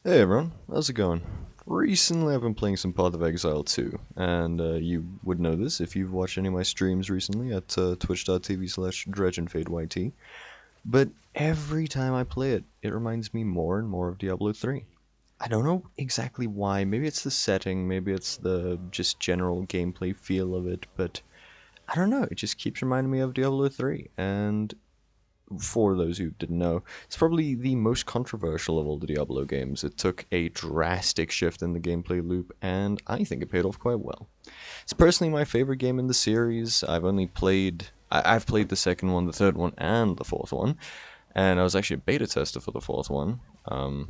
Hey everyone, how's it going? Recently I've been playing some Path of Exile 2, and you would know this if you've watched any of my streams recently at twitch.tv/dredgeandfadeyt, but every time I play it, it reminds me more and more of Diablo 3. I don't know exactly why, maybe it's the setting, maybe it's the just general gameplay feel of it, but I don't know, it just keeps reminding me of Diablo 3, and for those who didn't know, it's probably the most controversial of all the Diablo games. It took a drastic shift in the gameplay loop, and I think it paid off quite well. It's personally my favorite game in the series. I've played the second one, the third one, and the fourth one, and I was actually a beta tester for the fourth one. I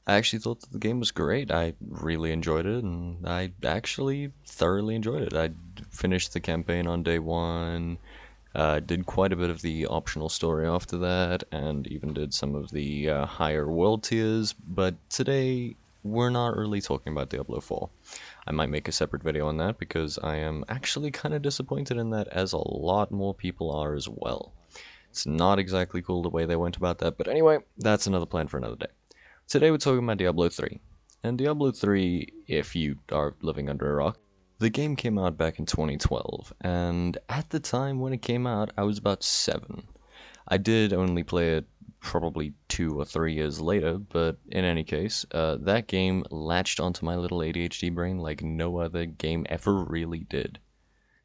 actually thought that the game was great. I really enjoyed it, and I actually thoroughly enjoyed it. I finished the campaign on day one, did quite a bit of the optional story after that, and even did some of the higher world tiers. But today, we're not really talking about Diablo 4. I might make a separate video on that because I am actually kind of disappointed in that, as a lot more people are as well. It's not exactly cool the way they went about that, but anyway, that's another plan for another day. Today, we're talking about Diablo 3. And Diablo 3, if you are living under a rock, the game came out back in 2012, and at the time when it came out, I was about 7. I did only play it probably 2 or 3 years later, but in any case, that game latched onto my little ADHD brain like no other game ever really did.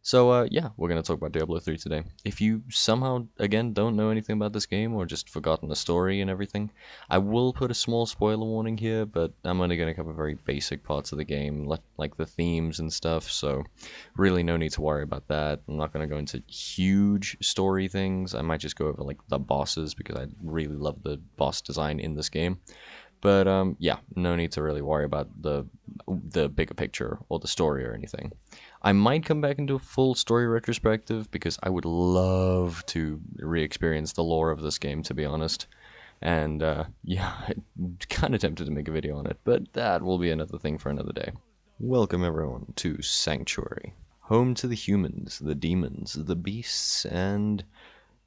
So, yeah, we're going to talk about Diablo 3 today. If you somehow, again, don't know anything about this game or just forgotten the story and everything, I will put a small spoiler warning here, but I'm only going to cover very basic parts of the game, like the themes and stuff, so really no need to worry about that. I'm not going to go into huge story things. I might just go over, like, the bosses, because I really love the boss design in this game. But, yeah, no need to really worry about the bigger picture or the story or anything. I might come back into a full story retrospective because I would love to re-experience the lore of this game, to be honest. And yeah, I'm kind of tempted to make a video on it, but that will be another thing for another day. Welcome everyone to Sanctuary, home to the humans, the demons, the beasts, and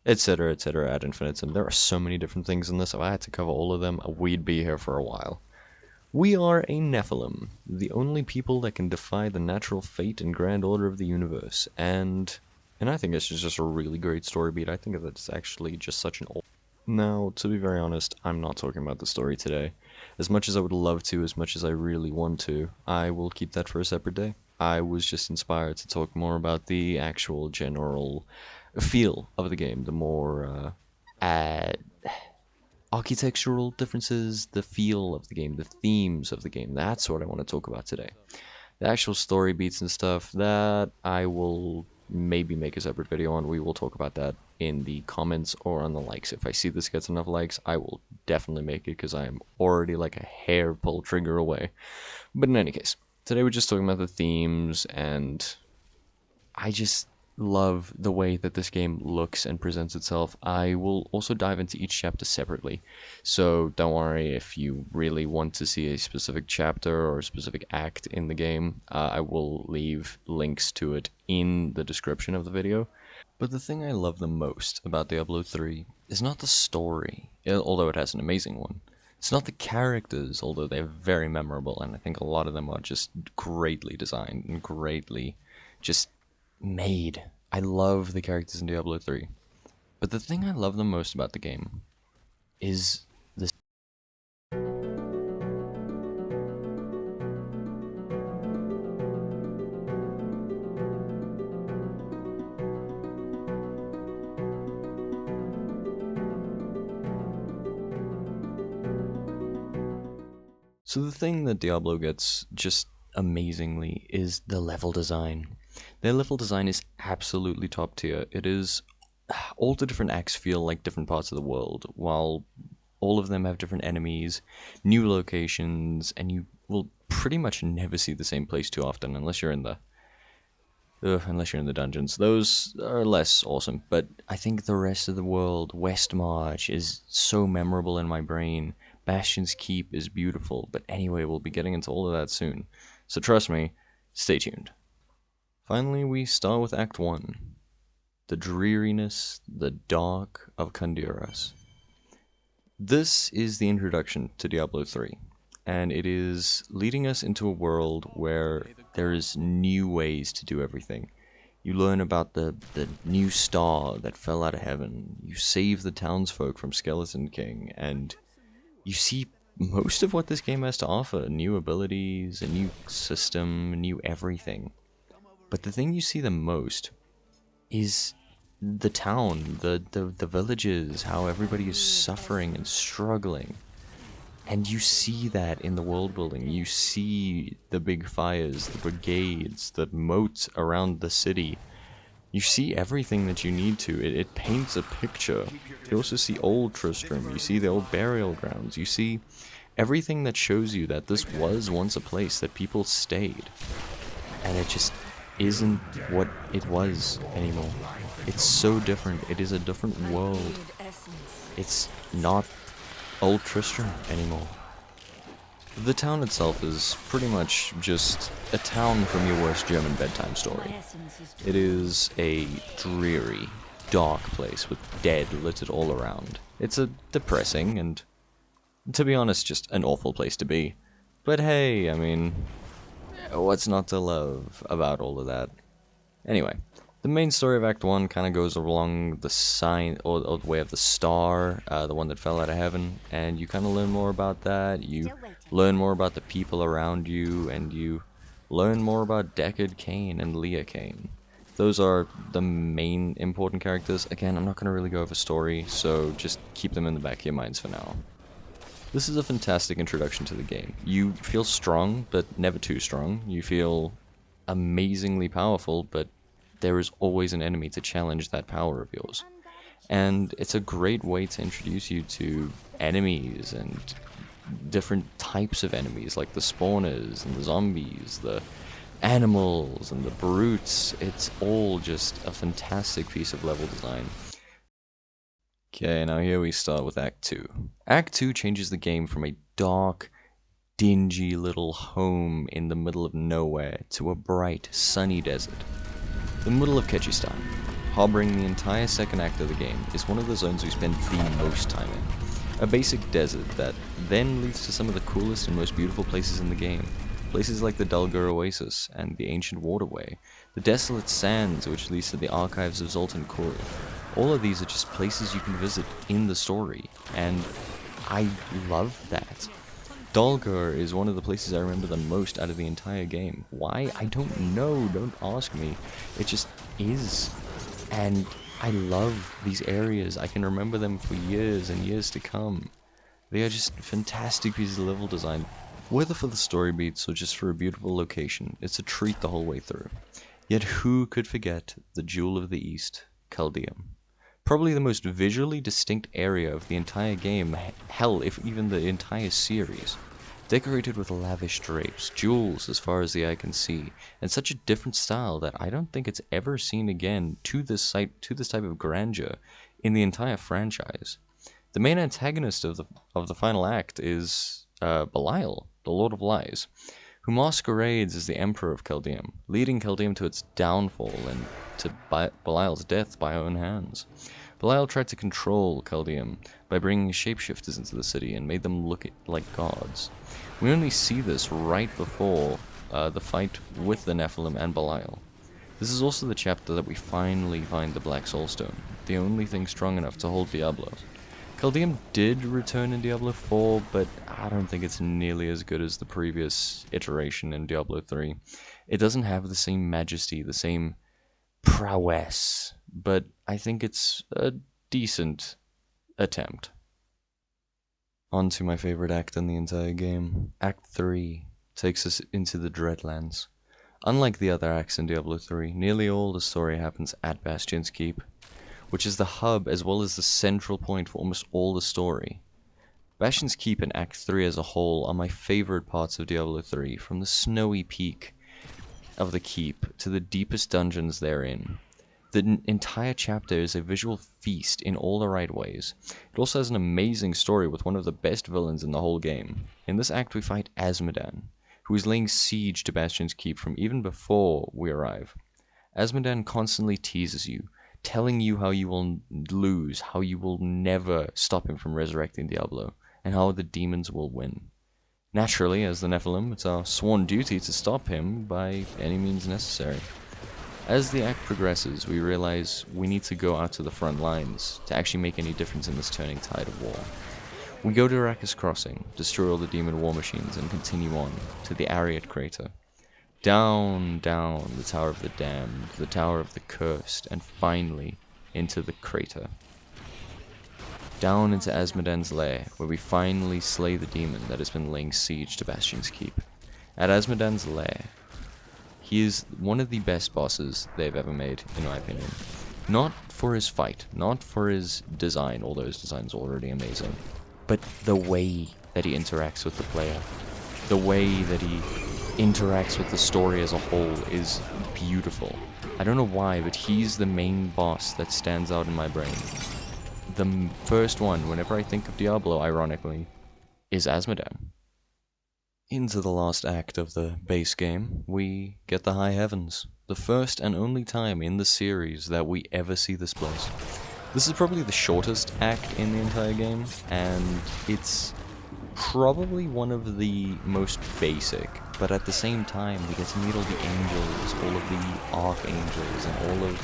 etc. etc. ad infinitum. There are so many different things in this. If I had to cover all of them, we'd be here for a while. We are a Nephilim, the only people that can defy the natural fate and grand order of the universe, and I think it's just a really great story beat. I think that's actually just such an old. Now, to be very honest, I'm not talking about the story today. As much as I would love to, as much as I really want to, I will keep that for a separate day. I was just inspired to talk more about the actual general feel of the game, the more architectural differences, the feel of the game, the themes of the game. That's what I want to talk about today. The actual story beats and stuff, that I will maybe make a separate video on. We will talk about that in the comments or on the likes. If I see this gets enough likes, I will definitely make it because I am already like a hair pull trigger away. But in any case, today we're just talking about the themes, and I just love the way that this game looks and presents itself. I will also dive into each chapter separately, so don't worry if you really want to see a specific chapter or a specific act in the game. I will leave links to it in the description of the video. But the thing I love the most about Diablo 3 is not the story, although it has an amazing one. It's not the characters, although they're very memorable, and I think a lot of them are just greatly designed and greatly just made. I love the characters in Diablo 3. But the thing I love the most about the game is this. So the thing that Diablo gets just amazingly is the level design. Their level design is absolutely top tier. It is all the different acts feel like different parts of the world, while all of them have different enemies, new locations, and you will pretty much never see the same place too often unless you're in the dungeons. Those are less awesome, but I think the rest of the world, Westmarch, is so memorable in my brain. Bastion's Keep is beautiful, but anyway, we'll be getting into all of that soon. So trust me, stay tuned. Finally, we start with Act 1. The dreariness, the dark of Kandiras. This is the introduction to Diablo 3, and it is leading us into a world where there's new ways to do everything. You learn about the new star that fell out of heaven. You save the townsfolk from Skeleton King, and you see most of what this game has to offer. New abilities, a new system, new everything. But the thing you see the most is the town, the villages, how everybody is suffering and struggling. And you see that in the world building. You see the big fires, the brigades, the moats around the city. You see everything that you need to. It paints a picture. You also see old Tristram. You see the old burial grounds. You see everything that shows you that this was once a place that people stayed. And it just isn't what it was anymore. It's so different. It is a different world. It's not Old Tristram anymore. The town itself is pretty much just a town from your worst German bedtime story. It is a dreary, dark place with dead littered all around. It's a depressing and, to be honest, just an awful place to be. But hey, I mean, what's not to love about all of that? Anyway, the main story of Act 1 kind of goes along the sign, or the way of the star, the one that fell out of heaven, and you kind of learn more about that. You learn more about the people around you, and you learn more about Deckard Cain and Leah Cain. Those are the main important characters. Again, I'm not going to really go over story, so just keep them in the back of your minds for now. This is a fantastic introduction to the game. You feel strong, but never too strong. You feel amazingly powerful, but there is always an enemy to challenge that power of yours. And it's a great way to introduce you to enemies and different types of enemies, like the spawners and the zombies, the animals and the brutes. It's all just a fantastic piece of level design. Okay, now here we start with Act 2. Act 2 changes the game from a dark, dingy little home in the middle of nowhere to a bright, sunny desert. The middle of Kechistan, harboring the entire second act of the game, is one of the zones we spend the most time in. A basic desert that then leads to some of the coolest and most beautiful places in the game. Places like the Dulgur Oasis and the Ancient Waterway, the Desolate Sands which leads to the Archives of Zoltan Kull. All of these are just places you can visit in the story, and I love that. Dulgur is one of the places I remember the most out of the entire game. Why? I don't know, don't ask me. It just is. And I love these areas. I can remember them for years and years to come. They are just fantastic pieces of level design. Whether for the story beats or just for a beautiful location, it's a treat the whole way through. Yet who could forget the Jewel of the East, Caldeum? Probably the most visually distinct area of the entire game, hell, if even the entire series. Decorated with lavish drapes, jewels as far as the eye can see, and such a different style that I don't think it's ever seen again to this type of grandeur in the entire franchise. The main antagonist of the final act is Belial, the Lord of Lies, who masquerades as the Emperor of Caldeum, leading Caldeum to its downfall and to Belial's death by her own hands. Belial tried to control Caldeum by bringing shapeshifters into the city and made them look like gods. We only see this right before the fight with the Nephilim and Belial. This is also the chapter that we finally find the Black Soulstone, the only thing strong enough to hold Diablo. Caldeum did return in Diablo 4, but I don't think it's nearly as good as the previous iteration in Diablo 3. It doesn't have the same majesty, the same prowess, but I think it's a decent attempt. On to my favorite act in the entire game. Act 3 takes us into the Dreadlands. Unlike the other acts in Diablo 3, nearly all the story happens at Bastion's Keep, which is the hub as well as the central point for almost all the story. Bastion's Keep and Act 3 as a whole are my favorite parts of Diablo 3, from the snowy peak of the keep to the deepest dungeons therein. The entire chapter is a visual feast in all the right ways. It also has an amazing story with one of the best villains in the whole game. In this act we fight Azmodan, who is laying siege to Bastion's Keep from even before we arrive. Azmodan constantly teases you, telling you how you will lose, how you will never stop him from resurrecting Diablo, and how the demons will win. Naturally, as the Nephilim, it's our sworn duty to stop him by any means necessary. As the act progresses, we realize we need to go out to the front lines to actually make any difference in this turning tide of war. We go to Arrakis Crossing, destroy all the demon war machines, and continue on to the Ariat Crater. Down, down, the Tower of the Damned, the Tower of the Cursed, and finally, into the crater. Down into Asmodan's lair, where we finally slay the demon that has been laying siege to Bastion's Keep. At Asmodan's lair, he is one of the best bosses they've ever made, in my opinion. Not for his fight, not for his design, although his design is already amazing, but the way that he interacts with the player, the way that he interacts with the story as a whole is beautiful. I don't know why, but he's the main boss that stands out in my brain. The first one, whenever I think of Diablo, ironically, is Asmodan. Into the last act of the base game, we get the High Heavens, the first and only time in the series that we ever see this place. This is probably the shortest act in the entire game, and it's probably one of the most basic, but at the same time we get to meet all the angels, all of the archangels, and all of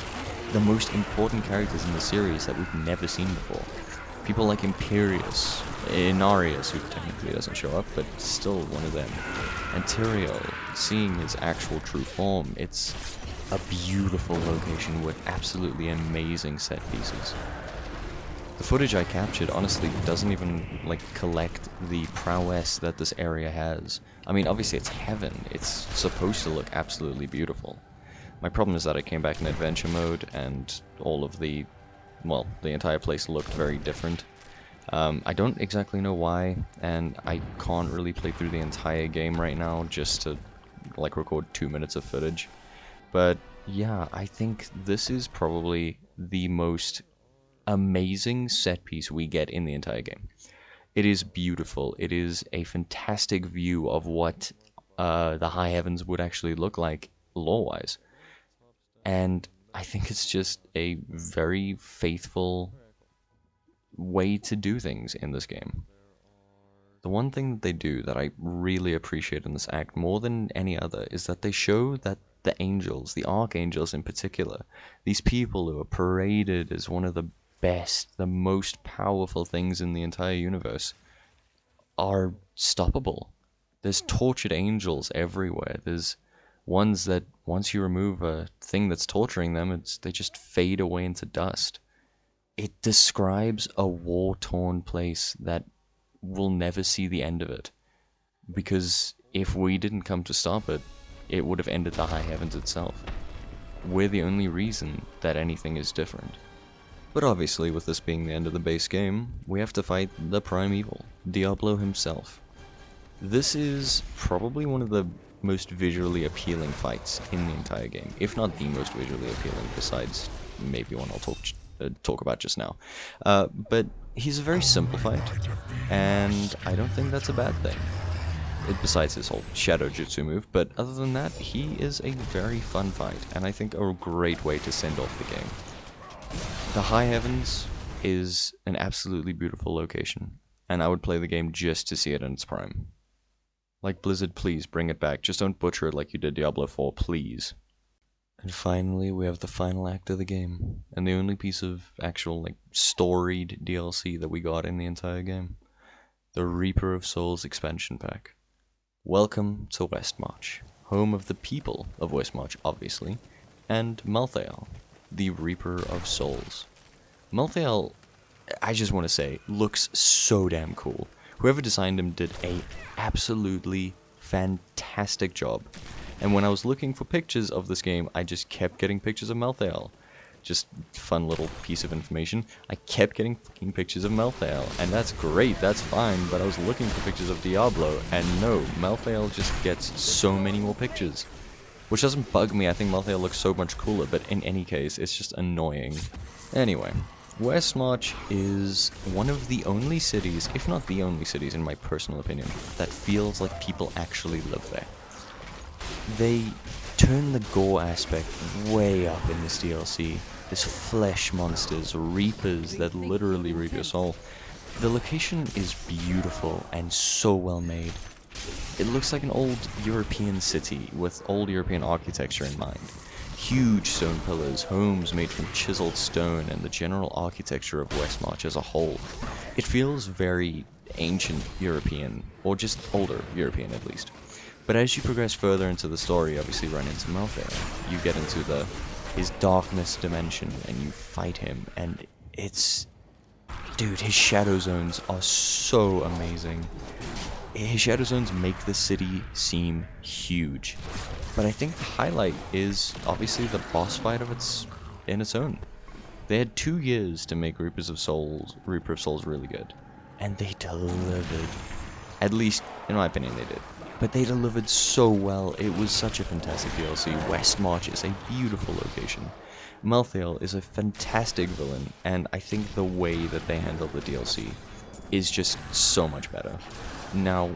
the most important characters in the series that we've never seen before. People like Inarius, who technically doesn't show up, but still one of them. And Tyrael, seeing his actual true form, it's a beautiful location with absolutely amazing set pieces. The footage I captured honestly doesn't even collect the prowess that this area has. I mean, obviously it's heaven, it's supposed to look absolutely beautiful. My problem is that I came back in adventure mode and all of the entire place looked very different. I don't exactly know why, and I can't really play through the entire game right now just to record 2 minutes of footage. But yeah, I think this is probably the most amazing set piece we get in the entire game. It is beautiful. It is a fantastic view of what the High Heavens would actually look like lore-wise. And I think it's just a very faithful way to do things in this game. The one thing that they do that I really appreciate in this act more than any other is that they show that the angels, the archangels in particular, these people who are paraded as one of the best, the most powerful things in the entire universe, are stoppable. There's tortured angels everywhere. There's ones that once you remove a thing that's torturing them, they just fade away into dust. It describes a war-torn place that will never see the end of it. Because if we didn't come to stop it, it would have ended the High Heavens itself. We're the only reason that anything is different. But obviously, with this being the end of the base game, we have to fight the primeval, Diablo himself. This is probably one of the most visually appealing fights in the entire game, if not the most visually appealing, besides maybe one I'll talk about just now. But he's a very simple fight, and I don't think that's a bad thing. Besides his whole shadow jutsu move, but other than that, he is a very fun fight, and I think a great way to send off the game. The High Heavens is an absolutely beautiful location, and I would play the game just to see it in its prime. Like Blizzard, please bring it back, just don't butcher it like you did Diablo 4, please. And finally, we have the final act of the game, and the only piece of actual, storied DLC that we got in the entire game. The Reaper of Souls expansion pack. Welcome to Westmarch, home of the people of Westmarch, obviously, and Malthael, the Reaper of Souls. Malthael, I just want to say, looks so damn cool. Whoever designed him did a absolutely fantastic job. And when I was looking for pictures of this game, I just kept getting pictures of Malthael. Just fun little piece of information. I kept getting fucking pictures of Malthael, and that's great, that's fine, but I was looking for pictures of Diablo, and no, Malthael just gets so many more pictures. Which doesn't bug me, I think Malthael looks so much cooler, but in any case, it's just annoying. Anyway, Westmarch is one of the only cities, if not the only cities in my personal opinion, that feels like people actually live there. They turn the gore aspect way up in this DLC. There's flesh monsters, reapers that literally reap your soul. The location is beautiful and so well made. It looks like an old European city with old European architecture in mind. Huge stone pillars, homes made from chiseled stone, and the general architecture of Westmarch as a whole. It feels very ancient European, or just older European at least. But as you progress further into the story, obviously run into Malthael. You get into his darkness dimension, and you fight him, and it's... Dude, his shadow zones are so amazing. His shadow zones make the city seem huge. But I think the highlight is obviously the boss fight in its own. They had 2 years to make Reaper of Souls really good. And they delivered. At least, in my opinion, they did. But they delivered so well. It was such a fantastic DLC. Westmarch is a beautiful location. Malthael is a fantastic villain, and I think the way that they handle the DLC is just so much better. Now,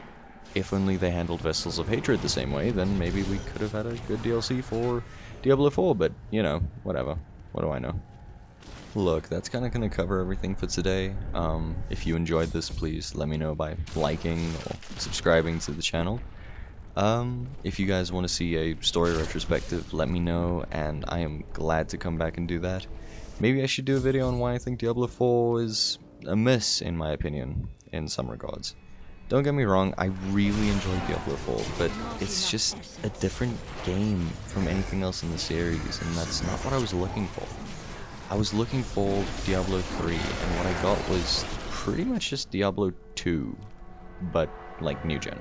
if only they handled Vessels of Hatred the same way, then maybe we could have had a good DLC for Diablo 4, but, you know, whatever. What do I know? Look, that's kind of going to cover everything for today. If you enjoyed this, please let me know by liking or subscribing to the channel. If you guys want to see a story retrospective, let me know, and I am glad to come back and do that. Maybe I should do a video on why I think Diablo 4 is a miss, in my opinion, in some regards. Don't get me wrong, I really enjoyed Diablo 4, but it's just a different game from anything else in the series, and that's not what I was looking for. I was looking for Diablo 3, and what I got was pretty much just Diablo 2, but like new gen.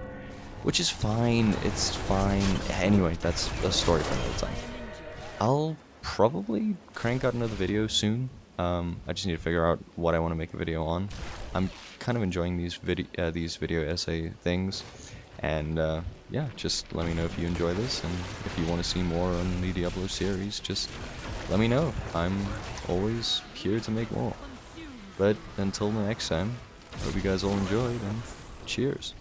Which is fine, it's fine. Anyway, that's a story for another time. I'll probably crank out another video soon. I just need to figure out what I want to make a video on. I'm kind of enjoying these video essay things, and yeah, just let me know if you enjoy this, and if you want to see more on the Diablo series, just let me know. I'm always here to make more. But until the next time, hope you guys all enjoyed, and cheers.